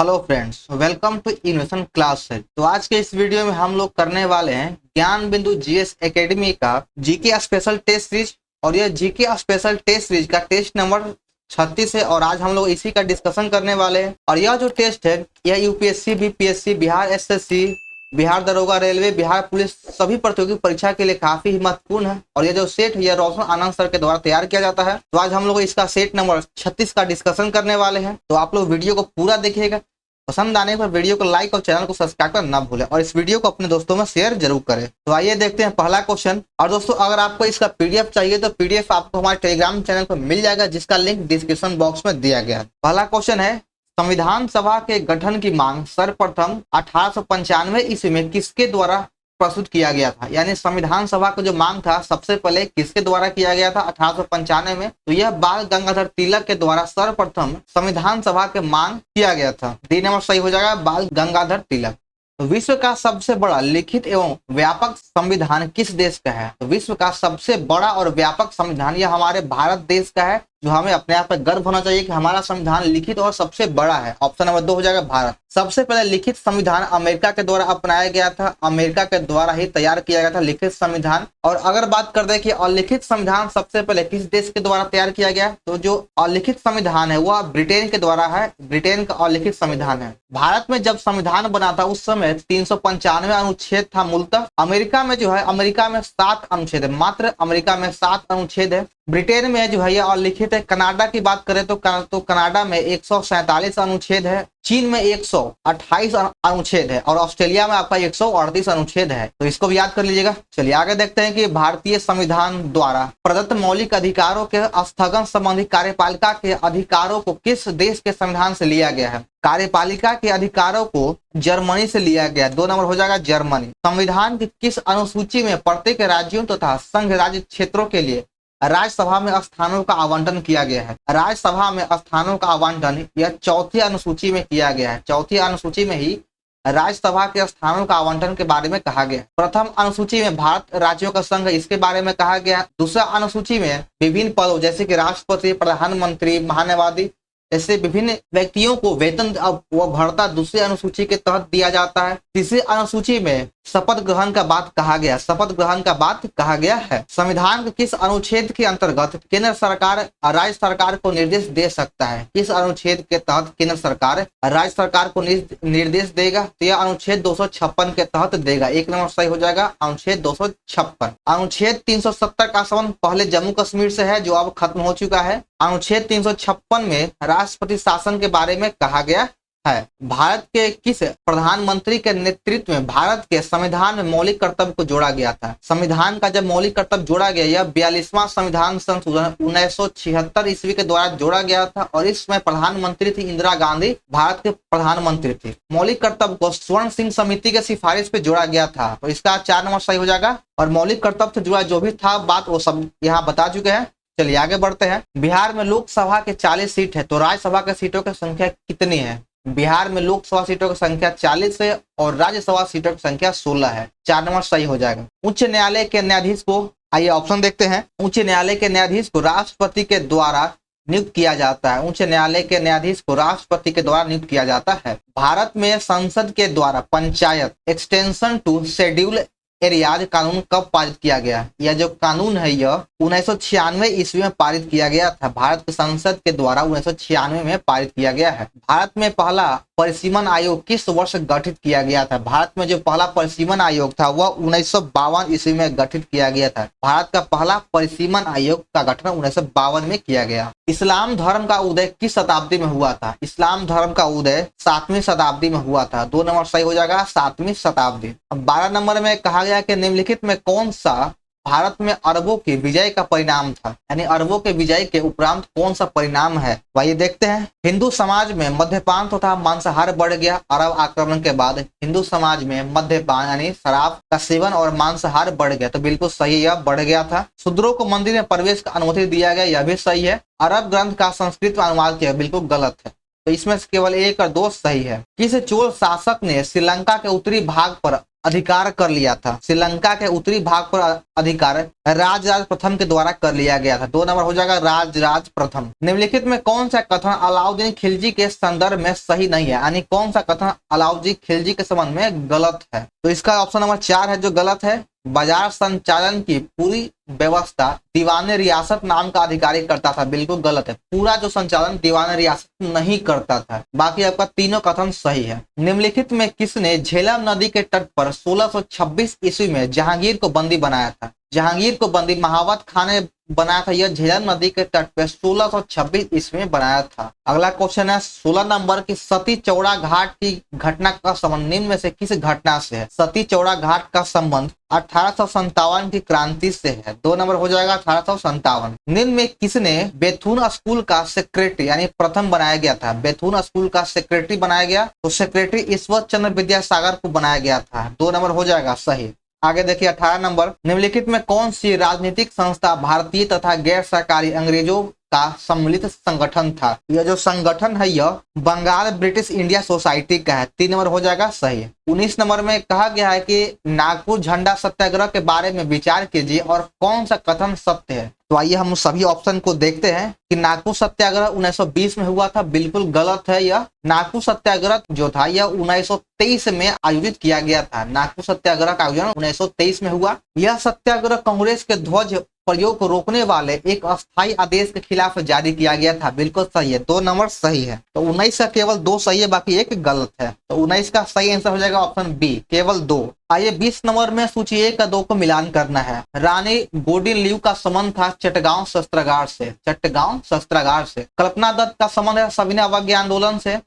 Hello friends, welcome to innovation class है। तो आज के इस वीडियो में हम लोग करने वाले हैं ज्ञान बिंदु जीएस एकेडमी का जीके स्पेशल टेस्ट सीरीज। और यह जीके स्पेशल टेस्ट सीरीज का टेस्ट नंबर 36 है और आज हम लोग इसी का डिस्कशन करने वाले हैं। और यह जो टेस्ट है यह UPSC, BPSC, Bihar SSC, Bihar दरोगा, रेलवे, बिहार पुलिस सभी प्रतियोगी परीक्षा के लिए काफी महत्वपूर्ण है। और यह जो सेट है यह रोशन आनंद सर के द्वारा तैयार किया जाता है। तो आज हम लोग इसका सेट नंबर 36 का डिस्कशन करने वाले हैं। तो आप लोग वीडियो को पूरा देखिएगा। पसंद आने पर वीडियो को लाइक और चैनल को सब्सक्राइब करना ना भूलें और इस वीडियो को अपने दोस्तों में शेयर जरूर करें। तो आइए देखते हैं पहला क्वेश्चन। और दोस्तों, अगर आपको इसका पीडीएफ चाहिए तो पीडीएफ आपको हमारे टेलीग्राम चैनल पर मिल जाएगा, जिसका लिंक डिस्क्रिप्शन बॉक्स में दिया गया है। पहला क्वेश्चन है, संविधान सभा के गठन की मांग सर्वप्रथम 1895 ईस्वी में किसके द्वारा प्रस्तुत किया गया था? यानी संविधान सभा का जो मांग था सबसे पहले किसके द्वारा किया गया था 1895 में? तो यह बाल गंगाधर तिलक के द्वारा सर्वप्रथम संविधान सभा के मांग किया गया था। डी नंबर सही हो जाएगा, बाल गंगाधर तिलक। विश्व का सबसे बड़ा लिखित एवं व्यापक संविधान किस देश का है? तो विश्व का सबसे बड़ा और व्यापक संविधान यह हमारे भारत देश का है, जो हमें अपने आप पर गर्व होना चाहिए कि हमारा संविधान लिखित और सबसे बड़ा है। ऑप्शन नंबर 2 हो जाएगा भारत। सबसे पहले लिखित संविधान अमेरिका के द्वारा अपनाया गया था, अमेरिका के द्वारा ही तैयार किया गया था लिखित संविधान। और अगर बात कर दे कि अलिखित संविधान सबसे पहले किस देश के द्वारा तैयार किया गया, तो जो अलिखित संविधान है वह ब्रिटेन के द्वारा है। ब्रिटेन का अलिखित संविधान है। भारत में जब संविधान बना था उस समय 395 अनुच्छेद था मूलतः। अमेरिका में जो है, अमेरिका में 7 अनुच्छेद है, मात्र अमेरिका में 7 अनुच्छेद है। ब्रिटेन में जो है यह अलिखित है। कनाडा की बात करें तो कनाडा में 147 अनुच्छेद है, चीन में 128 अनुच्छेद है और ऑस्ट्रेलिया में आपका 138 अनुच्छेद है। तो इसको भी याद कर लीजिएगा। चलिए आगे देखते हैं कि भारतीय संविधान द्वारा प्रदत्त मौलिक अधिकारों के स्थगन संबंधी कार्यपालिका के अधिकारों को किस देश के संविधान से लिया गया है? कार्यपालिका के अधिकारों को जर्मनी से लिया गया। 2 नंबर हो जाएगा जर्मनी। संविधान की किस अनुसूची में प्रत्येक राज्यों तथा संघ राज्य क्षेत्रों के लिए राज्यसभा में स्थानों का आवंटन किया गया है? राज्यसभा में स्थानों का आवंटन यह 4थी अनुसूची में किया गया है। 4थी अनुसूची में ही राज्यसभा के स्थानों का आवंटन के बारे में कहा गया। प्रथम अनुसूची में भारत राज्यों का संघ, इसके बारे में कहा गया। दूसरा अनुसूची में विभिन्न पदों जैसे कि राष्ट्रपति, प्रधानमंत्री, महान्यायवादी, ऐसे विभिन्न व्यक्तियों को वेतन व भत्ता दूसरी अनुसूची के तहत दिया जाता है। तीसरी अनुसूची में शपथ ग्रहण का बात कहा गया, शपथ ग्रहण का बात कहा गया है। संविधान के किस अनुच्छेद के अंतर्गत केंद्र सरकार राज्य सरकार को निर्देश दे सकता है? किस अनुच्छेद के तहत केंद्र सरकार राज्य सरकार को निर्देश देगा? तो यह अनुच्छेद 256 के तहत देगा। 1 नंबर सही हो जाएगा, अनुच्छेद 256। अनुच्छेद 370 का संबंध पहले जम्मू कश्मीर से है, जो अब खत्म हो चुका है। अनुच्छेद 356 में राष्ट्रपति शासन के बारे में कहा गया है। भारत के किस प्रधानमंत्री के नेतृत्व में भारत के संविधान में मौलिक कर्तव्य को जोड़ा गया था? संविधान का जब मौलिक कर्तव्य जोड़ा गया, यह 42वां संविधान संशोधन 1976 ईस्वी के द्वारा जोड़ा गया था और इसमें प्रधानमंत्री थी इंदिरा गांधी, भारत के प्रधानमंत्री थी। मौलिक कर्तव्य को स्वर्ण सिंह समिति के सिफारिश पे जोड़ा गया था। तो इसका 4 नंबर सही हो जाएगा। और मौलिक कर्तव्य से जुड़ा जो भी था बात वो सब यहाँ बता चुके हैं। चलिए आगे बढ़ते हैं। बिहार में लोकसभा के 40 सीट है, तो राज्यसभा के सीटों की संख्या कितनी है? बिहार में लोकसभा सीटों की संख्या 40 है और राज्यसभा सीटों की संख्या 16 है। 4 नंबर सही हो जाएगा। उच्च न्यायालय के न्यायाधीश को, आइए ऑप्शन देखते हैं। उच्च न्यायालय के न्यायाधीश को राष्ट्रपति के द्वारा नियुक्त किया जाता है। उच्च न्यायालय के न्यायाधीश को राष्ट्रपति के द्वारा नियुक्त किया जाता है। भारत में संसद के द्वारा panchayat extension to schedule areas कानून कब पारित किया गया? यह जो कानून है यह 1996 ईस्वी में पारित किया गया था। भारत की संसद के द्वारा 1996 में पारित किया गया है। भारत में पहला परिसीमन आयोग किस वर्ष गठित किया गया था? भारत में जो पहला परिसीमन आयोग था वह 1952 ईस्वी में गठित किया गया था। भारत का पहला परिसीमन आयोग का गठन 1952 में किया गया। इस्लाम धर्म का उदय किस शताब्दी में हुआ था? इस्लाम धर्म का उदय 7वीं शताब्दी में हुआ था। 2 नंबर सही हो जाएगा, 7वीं शताब्दी। अब 12 नंबर में कहा गया कि निम्नलिखित में कौन सा भारत में अरबों की विजय का परिणाम था? यानी अरबों के विजय के उपरांत कौन सा परिणाम है? आइए देखते हैं। हिंदू समाज में मद्यपान तथा मांसाहार बढ़ गया। अरब आक्रमण के बाद हिंदू समाज में मद्यपान यानी शराब का सेवन और मांसाहार बढ़ गया। तो बिल्कुल सही, यह बढ़ गया था। शूद्रों को मंदिर में प्रवेश का अनुमति दिया गया, यह भी सही है। अरब ग्रंथ का संस्कृत में अनुवाद किया, बिल्कुल गलत है। तो इसमें से केवल 1 और 2 सही है। किस चोल शासक ने श्रीलंका के उत्तरी भाग पर अधिकार कर लिया था। श्रीलंका के उत्तरी भाग पर अधिकार राजराज प्रथम के द्वारा कर लिया गया था। 2 नंबर हो जाएगा राजराज प्रथम। निम्नलिखित में कौन सा कथन अलाउद्दीन खिलजी के संदर्भ में सही नहीं है, यानी कौन सा कथन अलाउद्दीन खिलजी के संबंध में गलत है? तो इसका ऑप्शन नंबर 4 है जो गलत है। बाजार संचालन की पूरी व्यवस्था दीवान रियासत नाम का अधिकारी करता था, बिल्कुल गलत है। पूरा जो संचालन दीवान रियासत नहीं करता था। बाकी आपका तीनों कथन सही है। निम्नलिखित में किसने झेलम नदी के तट पर 1626 ईस्वी में जहांगीर को बंदी बनाया था? जहांगीर को बंदी महावत खान ने बनाया था। यह झेलम नदी के तट पर 1626 ईस्वी में बनाया था। अगला क्वेश्चन है 16 नंबर की सती चौड़ा घाट की घटना का संबंध निम्न में से किस घटना से है? सती चौड़ा घाट का संबंध 1857 की क्रांति से है। 2 नंबर हो जाएगा 1857। निम्न में किसने बेथुन स्कूल का सेक्रेटरी यानी प्रथम बनाया गया था? बेथुन स्कूल का सेक्रेटरी बनाया गया तो सेक्रेटरी ईश्वर चंद्र विद्यासागर को बनाया गया था। 2 नंबर हो जाएगा सही। आगे देखिए 18 नंबर, निम्नलिखित में कौन सी राजनीतिक संस्था भारतीय तथा गैर सरकारी अंग्रेजों का सम्मिलित संगठन था? यह जो संगठन है यह बंगाल ब्रिटिश इंडिया सोसाइटी का है। 3 नंबर हो जाएगा सही। 19 नंबर में कहा गया है कि नागपुर झंडा सत्याग्रह के बारे में विचार कीजिए और कौन सा कथन सत्य है? तो आइए हम सभी ऑप्शन को देखते हैं कि नागपुर सत्याग्रह 1920 में हुआ था, बिल्कुल गलत है। यह नागपुर सत्याग्रह जो था यह 1923 में आयोजित किया गया था। नागपुर सत्याग्रह का आयोजन 1923 में हुआ। यह सत्याग्रह कांग्रेस के ध्वज प्रयोग को रोकने वाले एक अस्थायी आदेश के खिलाफ जारी किया गया था, बिल्कुल सही है। 2 नंबर सही है। तो 19 का केवल 2 सही है, बाकी एक गलत है। तो 19 का सही आंसर हो जाएगा ऑप्शन बी, केवल 2। आइए 20 नंबर में सूची 1 का 2 को मिलान करना है। रानी गोडिनलियू का संबंध था चटगांव शस्त्रागार से। चटगांव शस्त्रागार से। कल्पना दत्त का संबंध है सविनय अवज्ञा आंदोलन से।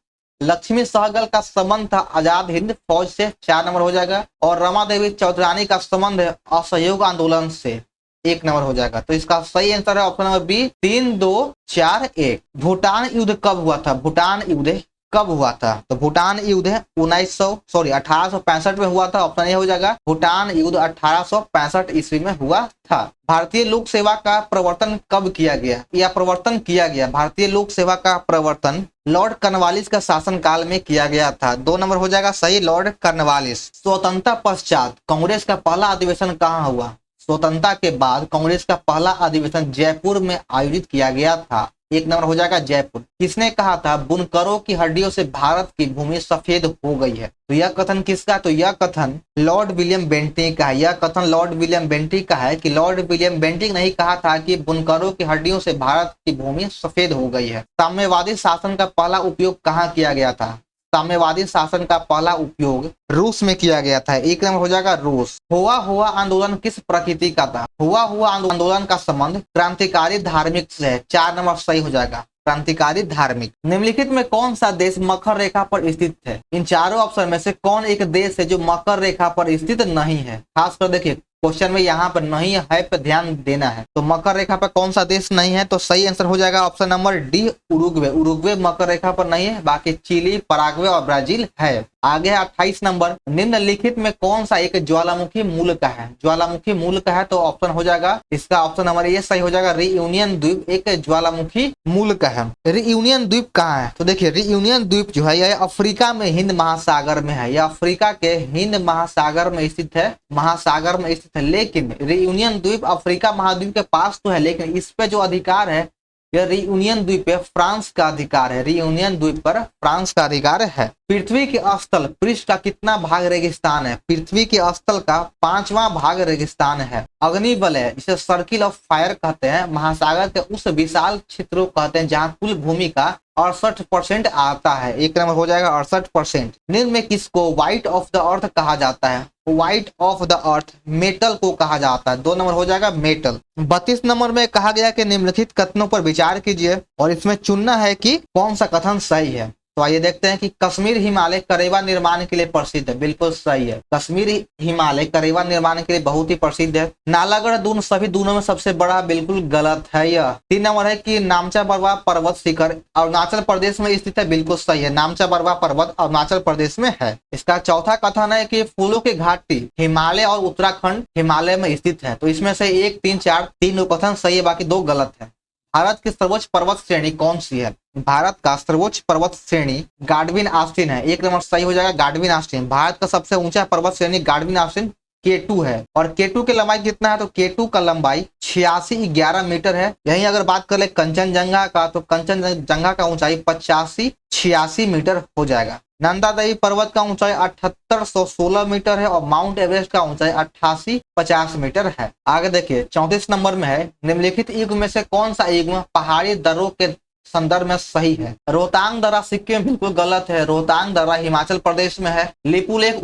लक्ष्मी सहगल का संबंध था आजाद हिंद फौज से। 4 नंबर हो जाएगा। और रमा देवी चौधरानी का संबंध है असहयोग आंदोलन से। 1 नंबर हो जाएगा। तो इसका सही आंसर है ऑप्शन नंबर बी, 3, 2, 4, 1। भूटान युद्ध कब हुआ था? भूटान युद्ध कब हुआ था? तो भूटान युद्ध 1865 में हुआ था। ऑप्शन ए हो जाएगा। भूटान युद्ध 1865 ईस्वी में हुआ था। भारतीय लोक सेवा का प्रवर्तन कब किया गया या प्रवर्तन किया गया? भारतीय लोक सेवा का प्रवर्तन लॉर्ड कॉर्नवालिस का शासनकाल में किया गया था। 2 नंबर हो जाएगा सही, लॉर्ड कॉर्नवालिस। स्वतंत्रता पश्चात कांग्रेस का पहला अधिवेशन कहाँ हुआ? स्वतंत्रता के बाद कांग्रेस का पहला अधिवेशन जयपुर में आयोजित किया गया था। 1 नंबर हो जाएगा जयपुर। किसने कहा था बुनकरों की हड्डियों से भारत की भूमि सफेद हो गई है? तो यह कथन किसका? तो यह कथन लॉर्ड विलियम बेंटिंक का है। यह कथन लॉर्ड विलियम बेंटिंक का है कि लॉर्ड विलियम बेंटिंक ने कहा था कि बुनकरों की हड्डियों से भारत की भूमि सफेद हो गई है। साम्यवादी शासन का पहला उपयोग कहाँ किया गया था? साम्यवादी शासन का पहला उपयोग रूस में किया गया था। 1 नंबर हो जाएगा रूस। हुआ आंदोलन किस प्रकृति का था? हुआ आंदोलन का संबंध क्रांतिकारी धार्मिक से है। 4 नंबर सही हो जाएगा, क्रांतिकारी धार्मिक। निम्नलिखित में कौन सा देश मकर रेखा पर स्थित है? इन चारों ऑप्शन में से कौन एक देश है जो मकर रेखा पर स्थित नहीं है? खासकर देखिए क्वेश्चन में यहाँ पर नहीं है पे ध्यान देना है। तो मकर रेखा पर कौन सा देश नहीं है? तो सही आंसर हो जाएगा option number D, Uruguay. Uruguay मकर रेखा पर नहीं है, बाकी चिली, पराग्वे और ब्राजील है। आगे है 28 नंबर, निम्नलिखित में कौन सा एक ज्वालामुखी मूल का है? ज्वालामुखी मूल का है तो ऑप्शन हो जाएगा इसका ऑप्शन नंबर ये सही हो जाएगा। रियूनियन द्वीप एक ज्वालामुखी मूल का है। रियूनियन द्वीप कहाँ है? तो देखिए रियूनियन द्वीप जो है यह अफ्रीका में हिंद महासागर में है। यह अफ्रीका के हिंद महासागर में स्थित है, महासागर में स्थित है। लेकिन रियूनियन द्वीप अफ्रीका महाद्वीप के पास तो है, लेकिन इस पे जो अधिकार है यह रियूनियन द्वीप पे फ्रांस का अधिकार है। रियूनियन द्वीप पर फ्रांस का अधिकार है। पृथ्वी के स्थल पृष्ठ का कितना भाग रेगिस्तान है? पृथ्वी के स्थल का 5वां भाग रेगिस्तान है। अग्निवलय जिसे सर्किल ऑफ फायर कहते हैं, महासागर के उस विशाल क्षेत्रों को कहते हैं जहां कुल भूमि का 68% आता है। 1 नंबर हो जाएगा 68%। निम्न में किसको व्हाइट ऑफ द अर्थ कहा जाता है? White of the earth metal को कहा जाता है। 2 नंबर हो जाएगा मेटल। 32 नंबर में कहा गया कि निम्नलिखित कथनों पर विचार कीजिए और इसमें चुनना है कि कौन सा कथन सही है। तो आइए देखते हैं कि कश्मीर हिमालय करेवा निर्माण के लिए प्रसिद्ध है। बिल्कुल सही है, कश्मीर हिमालय करेवा निर्माण के लिए बहुत ही प्रसिद्ध है। नालागढ़ दून सभी दूनों में सबसे बड़ा, बिल्कुल गलत है यह। 3 नंबर है कि नामचा बरवा पर्वत शिखर अरुणाचल प्रदेश में स्थित है। बिल्कुल सही है, नामचा बरवा पर्वत अरुणाचल प्रदेश में है। इसका चौथा कथन है कि फूलों की घाटी हिमालय और उत्तराखंड हिमालय में स्थित है। तो इसमें से 1, 3, 4 तीनों कथन सही है, बाकी 2 गलत है। भारत की सर्वोच्च पर्वत श्रेणी कौन सी है? भारत का सर्वोच्च पर्वत श्रेणी गाडविन आस्टीन है। एक नंबर सही हो जाएगा गाडविन आस्टीन। भारत का सबसे ऊंचा पर्वत श्रेणी गाडविन आस्टीन K2 है। और K2 की लंबाई कितना है? तो K2 का लंबाई 8611 मीटर है। यहीं अगर बात कर ले कंचनजंगा का, तो कंचनजंगा का ऊंचाई 8586 मीटर हो जाएगा। नंदा देवी पर्वत का ऊंचाई 7816 मीटर है और माउंट एवरेस्ट का ऊंचाई 8850 मीटर है। आगे देखिए 34 नंबर में है, निम्नलिखित युग्म में से कौन सा युग्म पहाड़ी दर्रों के संदर्भ में सही है? रोहतांग दर्रा सिक्किम में बिल्कुल गलत है। रोहतांग दर्रा हिमाचल प्रदेश में है। लिपुलेख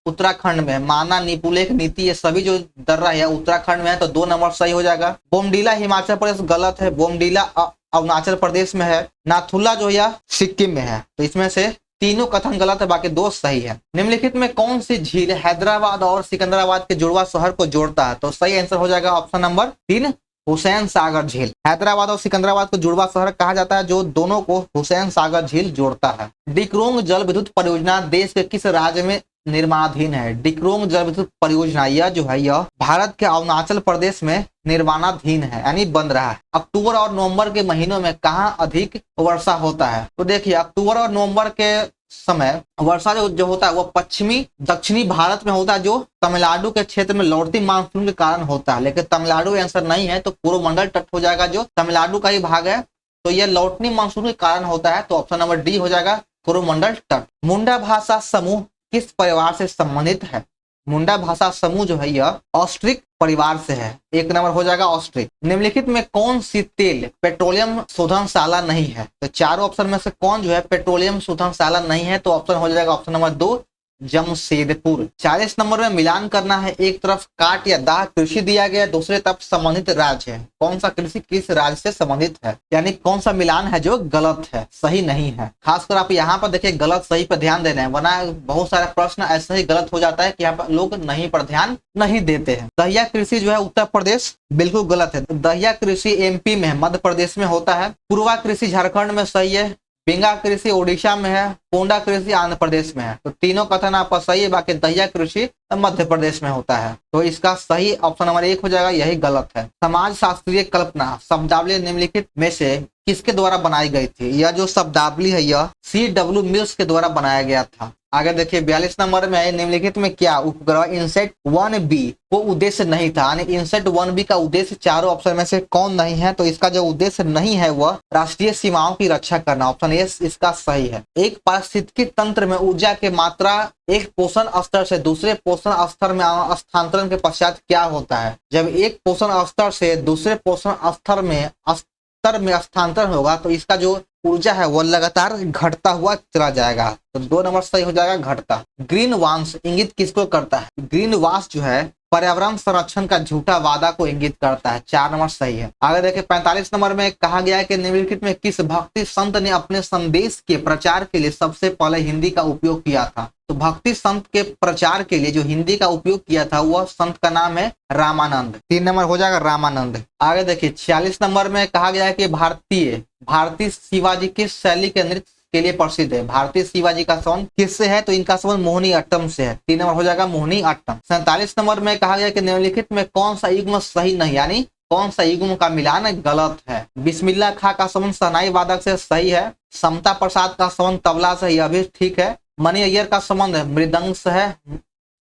उत्तराखंड में, माना, निपुलेख, नीति, ये सभी जो दर्रा है उत्तराखंड में है, तो 2 नंबर सही हो जाएगा। बोमडीला हिमाचल प्रदेश गलत है। बोमडीला अरुणाचल प्रदेश में है। नाथुला जो है सिक्किम में है। तो इसमें से तीनों कथन गलत है, बाकी 2 सही है। निम्नलिखित में कौन सी झील हैदराबाद और सिकंदराबाद के जुड़वा शहर को जोड़ता है? तो सही आंसर हो जाएगा ऑप्शन नंबर 3, हुसैन सागर झील। हैदराबाद और सिकंदराबाद को जुड़वा शहर कहा जाता है जो दोनों को हुसैन सागर झील जोड़ता है। डिक्रोंग जल विद्युत परियोजना देश के किस राज्य में निर्माणाधीन है? डिक्रोंग जल विद्युत परियोजना यह जो है यह भारत के अरुणाचल प्रदेश में निर्माणाधीन है, यानी बन रहा है। अक्टूबर और नवंबर के महीनों में कहाँ अधिक वर्षा होता है? तो देखिए अक्टूबर और नवंबर के समय वर्षा जो होता है वो पश्चिमी दक्षिणी भारत में होता है, जो तमिलनाडु के क्षेत्र में लौटती मानसून के कारण होता है। लेकिन तमिलनाडु आंसर नहीं है, तो पूर्व मंडल तट हो जाएगा, जो तमिलनाडु का ही भाग है, तो यह लौटनी मानसून के कारण होता है। तो ऑप्शन नंबर डी हो जाएगा पूर्व मंडल तट। मुंडा भाषा समूह किस परिवार से संबंधित है? मुंडा भाषा समूह जो है यह ऑस्ट्रिक परिवार से है। 1 नंबर हो जाएगा ऑस्ट्रिक। निम्नलिखित में कौन सी तेल पेट्रोलियम शोधनशाला नहीं है? तो चारों ऑप्शन में से कौन जो है पेट्रोलियम शोधनशाला नहीं है? तो ऑप्शन हो जाएगा ऑप्शन नंबर 2, जमशेदपुर। 40 नंबर में मिलान करना है। एक तरफ काट या दाह कृषि दिया गया, दूसरे तरफ संबंधित राज्य है। कौन सा कृषि किस राज्य से संबंधित है, यानी कौन सा मिलान है जो गलत है, सही नहीं है। खासकर आप यहाँ पर देखिए गलत सही पर ध्यान देना है, वरना बहुत सारे प्रश्न ऐसे ही गलत हो जाता है कि यहाँ पर लोग नहीं पर ध्यान नहीं देते हैं। दहिया कृषि जो है उत्तर प्रदेश, बिल्कुल गलत है। दहिया कृषि MP में है, मध्य प्रदेश में होता है। पूर्वा कृषि झारखंड में सही है। बिंगा कृषि ओडिशा में है। पोंडा कृषि आंध्र प्रदेश में है। तो तीनों कथन आपका सही है, बाकी दहिया कृषि मध्य प्रदेश में होता है। तो इसका सही ऑप्शन नंबर 1 हो जाएगा, यही गलत है। समाज शास्त्रीय कल्पना शब्दावली निम्नलिखित में से किसके द्वारा बनाई गई थी? यह जो शब्दावली है यह CW मिल्स के द्वारा बनाया गया था। आगे देखिए 42 नंबर में है, निम्नलिखित में क्या उपग्रह इनसेट 1B को उद्देश्य नहीं था? यानी इनसेट 1B का उद्देश्य चारों ऑप्शन में से कौन नहीं है? तो इसका जो उद्देश्य नहीं है वह राष्ट्रीय सीमाओं की रक्षा करना। ऑप्शन ए इसका सही है। एक पारिस्थितिकी तंत्र में ऊर्जा की मात्रा एक पोषण स्तर से दूसरे पोषण स्तर में स्थानांतरण के पश्चात क्या होता है? जब एक पोषण स्तर से दूसरे पोषण स्तर में स्थानांतरण होगा तो इसका जो ऊर्जा है वो लगातार घटता हुआ चला जाएगा। तो 2 नंबर सही हो जाएगा, घटता। ग्रीन वाश इंगित किसको करता है? ग्रीन वाश जो है पर्यावरण संरक्षण का झूठा वादा को इंगित करता है। 4 नंबर सही है। आगे देखिए 45 नंबर में कहा गया है कि निम्नलिखित में किस भक्ति संत ने अपने संदेश के प्रचार के लिए सबसे पहले हिंदी का उपयोग किया था? तो भक्ति संत के प्रचार के लिए जो हिंदी का उपयोग किया था वह संत का नाम है रामानंद। 3 नंबर हो जाएगा रामानंद। आगे देखिए 46 नंबर में कहा गया है कि भारतीय शिवाजी किस शैली के नृत्य के लिए प्रसिद्ध है? भारतीय शिवाजी का संबंध किससे है? तो इनका संबंध मोहिनी अट्टम से है। 3 नंबर हो जाएगा मोहिनी अट्टम। 47 नंबर में कहा गया कि निम्नलिखित में कौन सा युग्म सही नहीं, यानी कौन सा युग्म का मिलान गलत है? बिस्मिल्लाह खां का संबंध शहनाई वादक से, सही है। समता प्रसाद का संबंध तबला से, यह भी ठीक है। मणि अय्यर का संबंध मृदंग से है,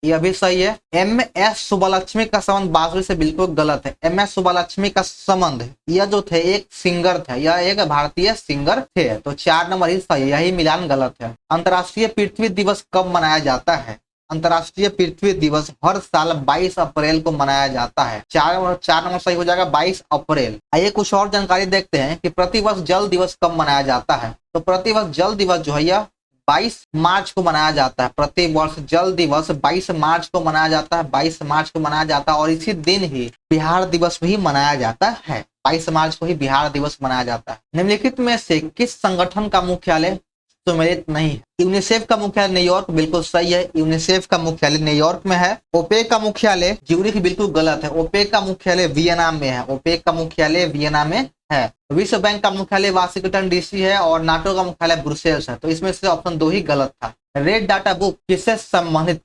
यह भी सही है। MS सुब्बालक्ष्मी का संबंध बांसुरी से, बिल्कुल गलत है। MS सुब्बालक्ष्मी का संबंध यह जो थे एक सिंगर थे, यह एक भारतीय सिंगर थे। तो 4 नंबर ही सही, यही मिलान गलत है। अंतर्राष्ट्रीय पृथ्वी दिवस कब मनाया जाता है? अंतर्राष्ट्रीय पृथ्वी दिवस हर साल 22 अप्रैल को मनाया जाता है। 4 नंबर सही हो जाएगा 22 अप्रैल। आइए कुछ और जानकारी देखते हैं कि प्रतिवर्ष जल दिवस कब मनाया जाता है। तो प्रतिवर्ष जल दिवस जो है यह 22 मार्च को मनाया जाता है। प्रतिवर्ष जल दिवस 22 मार्च को मनाया जाता है। 22 मार्च को मनाया जाता है और इसी दिन ही बिहार दिवस भी मनाया जाता है। 22 मार्च को ही बिहार दिवस मनाया जाता है। निम्नलिखित में से किस संगठन का मुख्यालय सुमेलित नहीं है? यूनिसेफ का मुख्यालय न्यूयॉर्क, बिल्कुल सही है। यूनिसेफ का मुख्यालय न्यूयॉर्क में है। ओपेक का मुख्यालय ज्यूरिख, बिल्कुल गलत है। ओपेक का मुख्यालय वियना में है। ओपेक का मुख्यालय वियना में है। विश्व बैंक का मुख्यालय वाशिंगटन DC है और नाटो का मुख्यालय ब्रुसेल्स है। तो इसमें से ऑप्शन 2 ही गलत था। रेड डाटा बुक किससे संबंधित?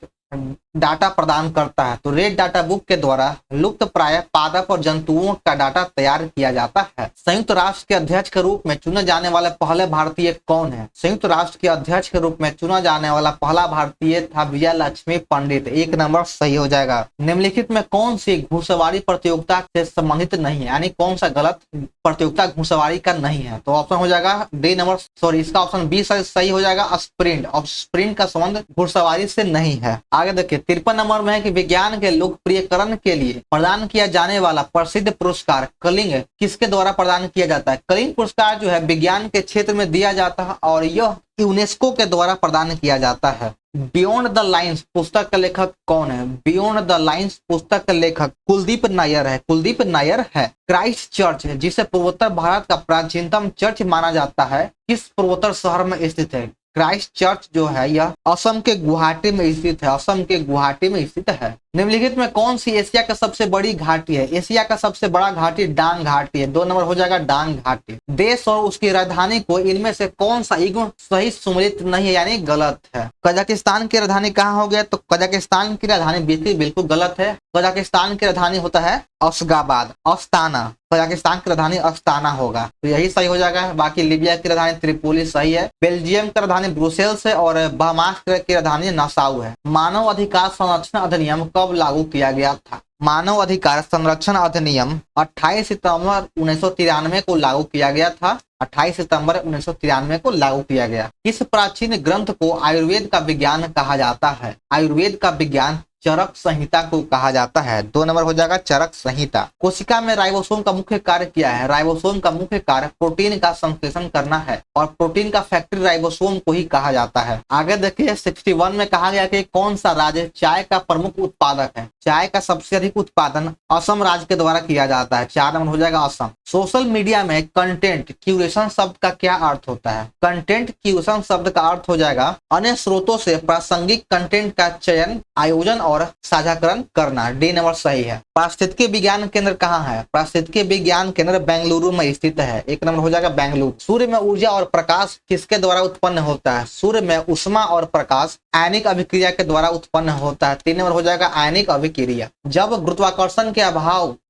डाटा प्रदान करता है। तो रेड डाटा बुक के द्वारा लुप्त प्राय पादप और जंतुओं का डाटा तैयार किया जाता है। संयुक्त राष्ट्र के अध्यक्ष के रूप में चुने जाने वाले पहले भारतीय कौन है? संयुक्त राष्ट्र के अध्यक्ष के रूप में चुना जाने वाला पहला भारतीय था विजय लक्ष्मी पंडित। 1 नंबर सही हो जाएगा। निम्नलिखित में कौन सी घुड़सवारी प्रतियोगिता से संबंधित नहीं है, यानी कौन सा गलत प्रतियोगिता घुड़सवारी का नहीं है? तो ऑप्शन हो जाएगा डी नंबर, सॉरी इसका ऑप्शन बी सही हो जाएगा, स्प्रिंट। और स्प्रिंट का संबंध घुड़सवारी से नहीं है। आगे देखिए 53 नंबर में है कि विज्ञान के लोकप्रियकरण के लिए प्रदान किया जाने वाला प्रसिद्ध पुरस्कार कलिंग किसके द्वारा प्रदान किया जाता है? कलिंग पुरस्कार जो है विज्ञान के क्षेत्र में दिया जाता है और यह यूनेस्को के द्वारा प्रदान किया जाता है। बियॉन्ड द लाइन्स पुस्तक का लेखक कौन है? बियॉन्ड द लाइन्स पुस्तक का लेखक कुलदीप नायर है। कुलदीप नायर है। क्राइस्ट चर्च जिसे पूर्वोत्तर भारत का प्राचीनतम चर्च माना जाता है, किस पूर्वोत्तर शहर में स्थित है? क्राइस्ट चर्च जो है यह असम के गुवाहाटी में स्थित है। असम के गुवाहाटी में स्थित है। निम्नलिखित में कौन सी एशिया का सबसे बड़ी घाटी है? एशिया का सबसे बड़ा घाटी डांग घाटी है। 2 नंबर हो जाएगा डांग घाटी। देश और उसकी राजधानी को इनमें से कौन सा युग्म सही सम्मिलित नहीं है, यानी गलत है? कजाकिस्तान की राजधानी कहाँ हो गया? तो कजाकिस्तान की राजधानी बिल्कुल गलत है। कजाकिस्तान की राजधानी होता है अशगाबाद, अस्ताना। कजाकिस्तान की राजधानी अस्ताना होगा, तो यही सही हो जाएगा। बाकी लीबिया की राजधानी त्रिपोली सही है। बेल्जियम की राजधानी ब्रुसेल्स है और बहामास की राजधानी नासाउ है। मानव अधिकार संरक्षण अधिनियम कब लागू किया गया था? मानव अधिकार संरक्षण अधिनियम 28 सितंबर 1993 को लागू किया गया था। 28 सितंबर 1993 को लागू किया गया। इस प्राचीन ग्रंथ को आयुर्वेद का विज्ञान कहा जाता है। आयुर्वेद का विज्ञान चरक संहिता को कहा जाता है। 2 नंबर हो जाएगा चरक संहिता। कोशिका में राइबोसोम का मुख्य कार्य क्या है? राइबोसोम का मुख्य कार्य प्रोटीन का संश्लेषण करना है और प्रोटीन का फैक्ट्री राइबोसोम को ही कहा जाता है। आगे देखिए 61 में कहा गया कि कौन सा राज्य चाय का प्रमुख उत्पादक है? चाय का सबसे अधिक उत्पादन असम राज्य के द्वारा किया जाता है। 4 नंबर हो जाएगा असम। सोशल मीडिया में कंटेंट क्यूरेशन शब्द का क्या अर्थ होता है? कंटेंट क्यूरेशन शब्द का अर्थ हो जाएगा अन्य स्रोतों से प्रासंगिक कंटेंट का चयन, आयोजन और साझाकरण करना। डी नंबर सही है। पारिस्थितिकी विज्ञान केंद्र कहाँ है? पारिस्थितिकी विज्ञान केंद्र बेंगलुरु में स्थित है। 1 नंबर हो जाएगा बेंगलुरु। सूर्य में ऊर्जा और प्रकाश किसके द्वारा उत्पन्न होता है? सूर्य में उष्मा और प्रकाश आयनिक अभिक्रिया के द्वारा उत्पन्न होता है। 3 नंबर हो जाएगा आयनिक अभिक्रिया। जब गुरुत्वाकर्षण के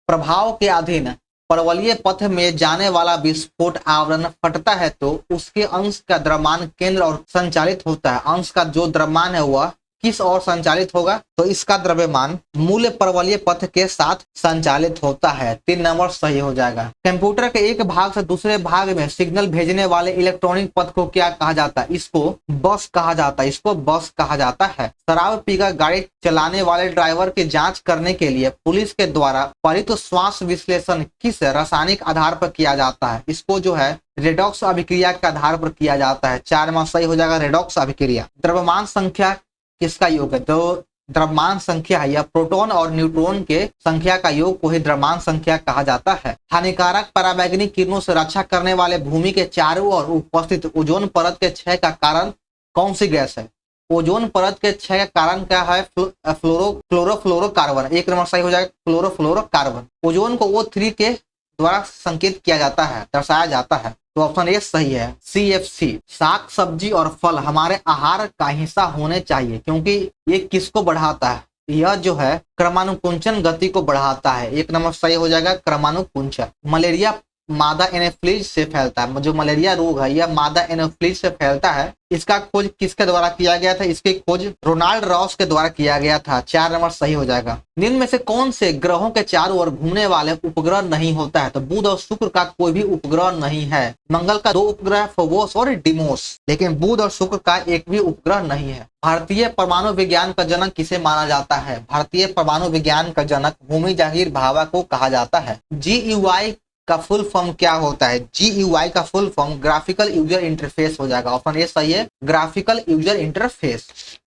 प्रभाव के अधीन परवलयीय पथ में जाने वाला विस्फोट आवरण फटता है तो उसके अंश का द्रव्यमान केंद्र और संचालित होता है। अंश का जो द्रव्यमान है वह किस ओर संचालित होगा? तो इसका द्रव्यमान मूल परवलयीय पथ के साथ संचालित होता है। 3 नंबर सही हो जाएगा। कंप्यूटर के एक भाग से दूसरे भाग में सिग्नल भेजने वाले इलेक्ट्रॉनिक पथ को क्या कहा जाता है? इसको बस कहा जाता है। इसको बस कहा जाता है। शराब पीकर गाड़ी चलाने वाले ड्राइवर की जांच करने के लिए पुलिस के द्वारा त्वरित श्वास विश्लेषण किस रासायनिक आधार पर किया जाता है? इसको जो है रेडॉक्स अभिक्रिया के आधार पर किया जाता है। 4 नंबर सही हो जाएगा रेडॉक्स अभिक्रिया। द्रव्यमान संख्या किसका योग है? तो द्रव्यमान संख्या या प्रोटॉन और न्यूट्रॉन के संख्या का योग को ही द्रव्यमान संख्या कहा जाता है। हानिकारक पराबैंगनी किरणों से रक्षा करने वाले भूमि के चारों ओर उपस्थित ओजोन परत के क्षय का कारण कौन सी गैस है? ओजोन परत के क्षय का कारण क्या है? क्लोरोफ्लोरोकार्बन। 1 नंबर सही हो जाएगा क्लोरोफ्लोरोकार्बन। ओजोन को O3 के द्वारा संकेत किया जाता है, दर्शाया जाता है। तो ऑप्शन ए सही है CFC। साग सब्जी और फल हमारे आहार का हिस्सा होने चाहिए क्योंकि ये किसको बढ़ाता है? यह जो है क्रमानुकुंचन गति को बढ़ाता है। 1 नंबर सही हो जाएगा क्रमानुकुंचन। मलेरिया मादा एनोफ्लिज से फैलता है। जो मलेरिया रोग है यह मादा एनोफ्लिज से फैलता है। इसका खोज किसके द्वारा किया गया था? इसकी खोज रोनाल्ड रॉस के द्वारा किया गया था। 4 नंबर सही हो जाएगा। निम्न में से कौन से ग्रहों के चारों ओर घूमने वाले उपग्रह नहीं होता है? तो बुध और शुक्र का कोई भी उपग्रह नहीं है। मंगल का 2 उपग्रह फोबोस और डिमोस, लेकिन बुध और शुक्र का एक भी उपग्रह नहीं है। भारतीय परमाणु विज्ञान का जनक किसे माना जाता है? भारतीय परमाणु विज्ञान का जनक होमी जहांगीर भाभा को कहा जाता है। GUI का फुल फॉर्म क्या होता है? GUI का full form graphical user interface हो जाएगा। ऑप्शन ए सही है ग्राफिकल यूजर इंटरफेस।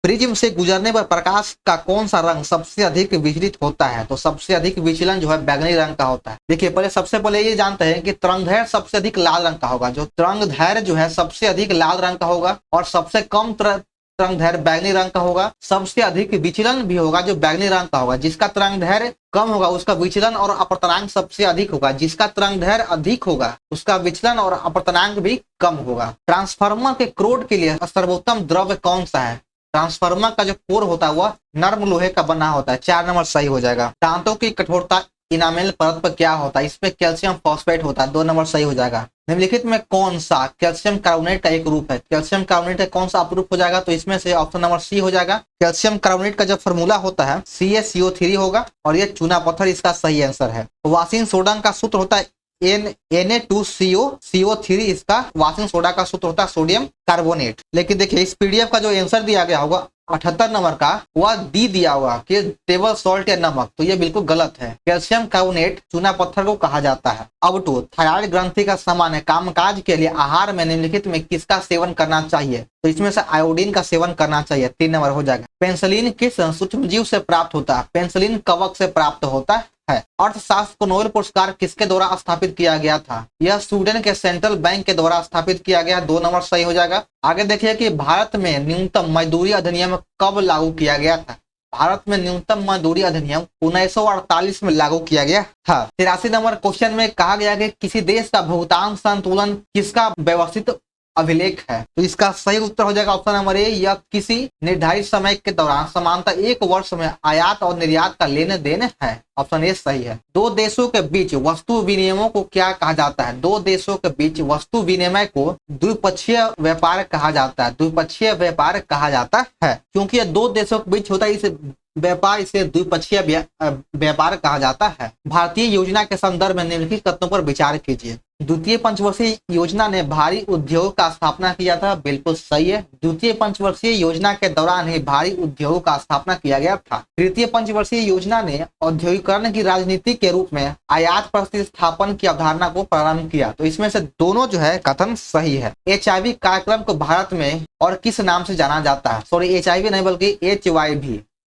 प्रिज्म से गुजरने पर प्रकाश का कौन सा रंग सबसे अधिक विचलित होता है? तो सबसे अधिक विचलन जो है बैगनी रंग का होता है। देखिए सबसे पहले ये जानते हैं कि तरंगदैर्घ्य सबसे अधिक लाल रंग का होगा। जो तरंगदैर्घ्य जो है सबसे अधिक लाल रंग का होगा और सबसे कम तरंगदैर्घ्य बैगनी रंग का होगा। सबसे अधिक विचलन भी होगा जो बैगनी रंग का होगा। जिसका तरंगदैर्घ्य कम होगा उसका विचलन और अपवर्तनांक सबसे अधिक होगा। जिसका तरंगदैर्घ्य अधिक होगा उसका विचलन और अपवर्तनांक भी कम होगा। ट्रांसफार्मर के क्रोड के लिए सर्वोत्तम द्रव्य कौन सा है? ट्रांसफार्मर का जो कोर होता है वह नर्म लोहे का बना होता है, 4 नंबर सही हो जाएगा। दांतों की कठोरता इनामेल परत पर क्या होता है, इसमें कैल्शियम फॉस्फेट होता है, 2 नंबर सही हो जाएगा। निम्नलिखित में कौन सा कैल्शियम कार्बोनेट का एक रूप है, कैल्शियम कार्बोनेट का कौन सा अपरूप हो जाएगा, तो इसमें से ऑप्शन नंबर सी हो जाएगा। कैल्शियम कार्बोनेट का जो फॉर्मूला होता है CaCO3 होगा और ये चूना पत्थर इसका सही आंसर है। वाशिंग सोडा का सूत्र होता है Na2CO3, इसका वाशिंग सोडा का सूत्र होता है सोडियम कार्बोनेट। लेकिन देखिए इस पीडीएफ का जो आंसर दिया गया होगा 78 नंबर का, वह डी दिया हुआ कि टेबल सॉल्ट या नमक, तो ये बिल्कुल गलत है। कैल्शियम कार्बोनेट चूना पत्थर को कहा जाता है। अब तो थायराइड ग्रंथि का सामान्य कामकाज के लिए आहार में निम्नलिखित में किसका सेवन करना चाहिए, तो इसमें से आयोडीन का सेवन करना चाहिए, 3 नंबर हो जाएगा। पेंसिलिन किस सूक्ष्मजीव से प्राप्त होता है, पेंसिलिन कवक से प्राप्त होता है। अर्थशास्त्र को नोबेल पुरस्कार किसके द्वारा स्थापित किया गया था, यह स्वीडन के सेंट्रल बैंक के द्वारा स्थापित किया गया, 2 नंबर सही हो जाएगा। आगे देखिए कि भारत में न्यूनतम मजदूरी अधिनियम कब लागू किया गया था, भारत में न्यूनतम मजदूरी अधिनियम 1948 में लागू किया गया था। 83 नंबर क्वेश्चन में कहा गया कि किसी देश का भुगतान संतुलन किसका व्यवस्थित अभिलेख है, तो इसका सही उत्तर हो जाएगा ऑप्शन नंबर ए, यह किसी निर्धारित समय के दौरान समानतः 1 वर्ष में आयात और निर्यात का लेन देन है, ऑप्शन ए सही है। दो देशों के बीच वस्तु विनिमय को क्या कहा जाता है, दो देशों के बीच वस्तु विनिमय को द्विपक्षीय व्यापार कहा जाता है, द्विपक्षीय व्यापार कहा जाता है, क्योंकि यह दो देशों के बीच होता है, इसे व्यापार, इसे द्विपक्षीय व्यापार कहा जाता है। भारतीय योजना के संदर्भ में निम्नलिखित तथ्यों पर विचार कीजिए। द्वितीय पंचवर्षीय योजना ने भारी उद्योग का स्थापना किया था, बिल्कुल सही है। द्वितीय पंचवर्षीय योजना के दौरान ही भारी उद्योग का स्थापना किया गया था। तृतीय पंचवर्षीय योजना ने औद्योगिकरण की राजनीति के रूप में आयात प्रतिस्थापन की अवधारणा को प्रारंभ किया, तो इसमें से दोनों जो है कथन सही है। HIV कार्यक्रम को भारत में और किस नाम से जाना जाता है, सॉरी HIV नहीं बल्कि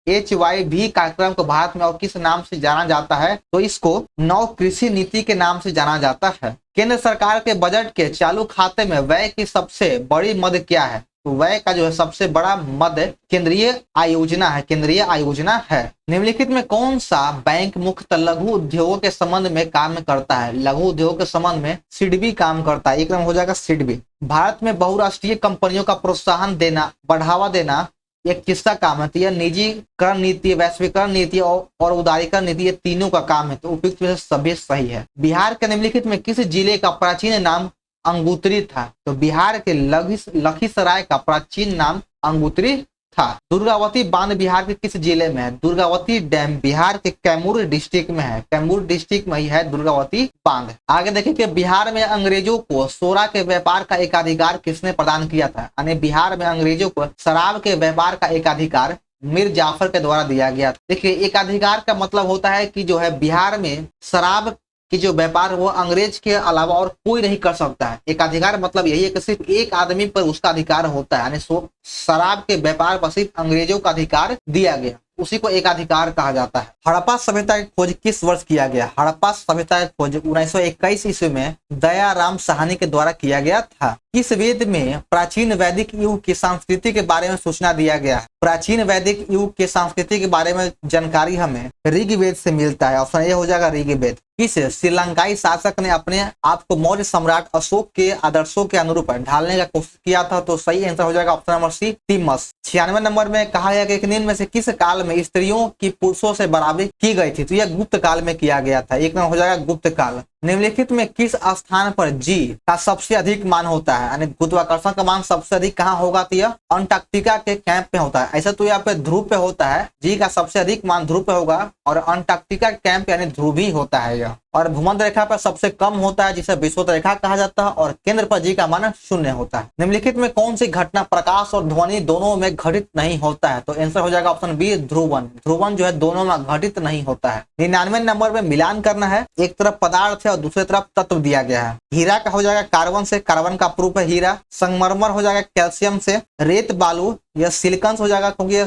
HYV कार्यक्रम को भारत में और किस नाम से जाना जाता है, तो इसको नव कृषि नीति के नाम से जाना जाता है। केंद्र सरकार के बजट के चालू खाते में व्यय की सबसे बड़ी मद क्या है, तो व्यय का जो है सबसे बड़ा मद केंद्रीय आयोजना है, केंद्रीय आयोजना है। निम्नलिखित में कौन सा बैंक मुख्यतः लघु उद्योगों के संबंध में काम करता है, लघु उद्योग के संबंध में सिडबी काम करता है, एक नाम हो जाएगा सिडबी। भारत में बहुराष्ट्रीय कंपनियों का प्रोत्साहन देना, बढ़ावा देना ये किसका काम है, तो यह निजीकरण नीति, वैश्वीकरण नीति और उदारीकरण नीति, ये तीनों का काम है, तो उपयुक्त में सभी सही है। बिहार के निम्नलिखित में किस जिले का प्राचीन नाम अंगुत्री था, तो बिहार के लखीसराय का प्राचीन नाम अंगुत्री था। दुर्गावती बांध बिहार के किस जिले में है, दुर्गावती डैम बिहार के कैमूर डिस्ट्रिक्ट में है, कैमूर डिस्ट्रिक्ट में ही है दुर्गावती बांध। आगे देखिए कि बिहार में अंग्रेजों को सोरा के व्यापार का एकाधिकार किसने प्रदान किया था, यानी बिहार में अंग्रेजों को शराब के व्यापार का एकाधिकार मीर जाफर के द्वारा दिया गया। देखिए एकाधिकार का मतलब होता है कि जो है बिहार में शराब कि जो व्यापार वो अंग्रेज के अलावा और कोई नहीं कर सकता है। एक अधिकार मतलब यही है कि सिर्फ एक आदमी पर उसका अधिकार होता है, यानी शराब के व्यापार पर सिर्फ अंग्रेजों का अधिकार दिया गया, उसी को एक अधिकार कहा जाता है। हड़प्पा सभ्यता की खोज किस वर्ष किया गया, हड़प्पा सभ्यता की खोज 1921 ईस्वी में दयाराम साहनी के द्वारा किया गया था। किस वेद में प्राचीन वैदिक युग की संस्कृति के बारे में सूचना दिया गया है, प्राचीन वैदिक युग के संस्कृति के बारे में जानकारी हमें ऋग्वेद से मिलता है, ऑप्शन ए हो जाएगा ऋग्वेद। किस श्रीलंकाई शासक ने अपने आप को मौर्य सम्राट अशोक के आदर्शों के अनुरूप ढालने का कोशिश किया था, तो सही आंसर हो जाएगा ऑप्शन नंबर सी तिमस। 96 नंबर में कहा गया कि निम्न में से किस काल में स्त्रियों की पुरुषों से बराबरी की गई थी, तो यह गुप्त काल में किया गया था, एक नंबर हो जाएगा गुप्त काल। निम्नलिखित में किस स्थान पर G का सबसे अधिक मान होता है, यानी गुरुत्वाकर्षण का मान सबसे अधिक कहाँ होगा, तो यह अंटार्कटिका के कैंप पे होता है। ऐसा तो यहाँ पे ध्रुव पे होता है, G का सबसे अधिक मान ध्रुव पे होगा और अंटार्कटिका कैंप यानी ध्रुव ही होता है यह। और भूमध्य रेखा पर सबसे कम होता है जिसे विषुवत रेखा कहा जाता है, और केंद्र पर G का मान 0 होता है। निम्नलिखित में कौन सी घटना प्रकाश और ध्वनि दोनों में घटित नहीं होता है, तो आंसर हो जाएगा ऑप्शन बी ध्रुवन। ध्रुवन जो है दोनों में घटित नहीं होता है। 99 नंबर में मिलान करना है, एक तरफ पदार्थ है और दूसरी तरफ तत्व दिया गया है। हीरा का हो जाएगा कार्बन से, कार्बन का प्रूफ है हीरा। संगमरमर हो जाएगा कैल्शियम से। रेत बालू यह सिलिकॉन हो जाएगा क्योंकि यह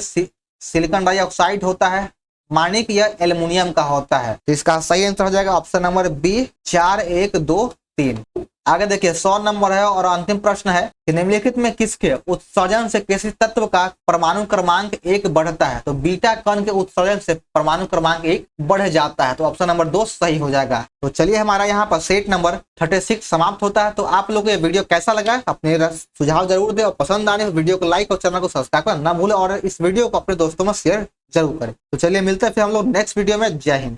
सिलिकॉन डाइऑक्साइड होता है। माणिक यह एल्युमिनियम का होता है, तो इसका सही आंसर हो जाएगा ऑप्शन नंबर बी 4 1 2 3। आगे देखिए 100 नंबर है और अंतिम प्रश्न है कि निम्नलिखित में किसके उत्सर्जन से किसी तत्व का परमाणु क्रमांक 1 बढ़ता है। तो बीटा कण के उत्सर्जन से परमाणु क्रमांक 1 बढ़ जाता है। तो ऑप्शन नंबर 2 सही हो जाएगा। तो चलिए हमारा यहाँ पर सेट नंबर 36 समाप्त होता है। तो आप लोग को ये वीडियो कैसा लगा अपने सुझाव जरूर दे और पसंद आने वीडियो को लाइक और चैनल को सब्सक्राइब करना ना भूले और इस वीडियो को अपने दोस्तों में शेयर जरूर करें। तो चलिए मिलते हैं फिर हम लोग नेक्स्ट वीडियो में। जय हिंद।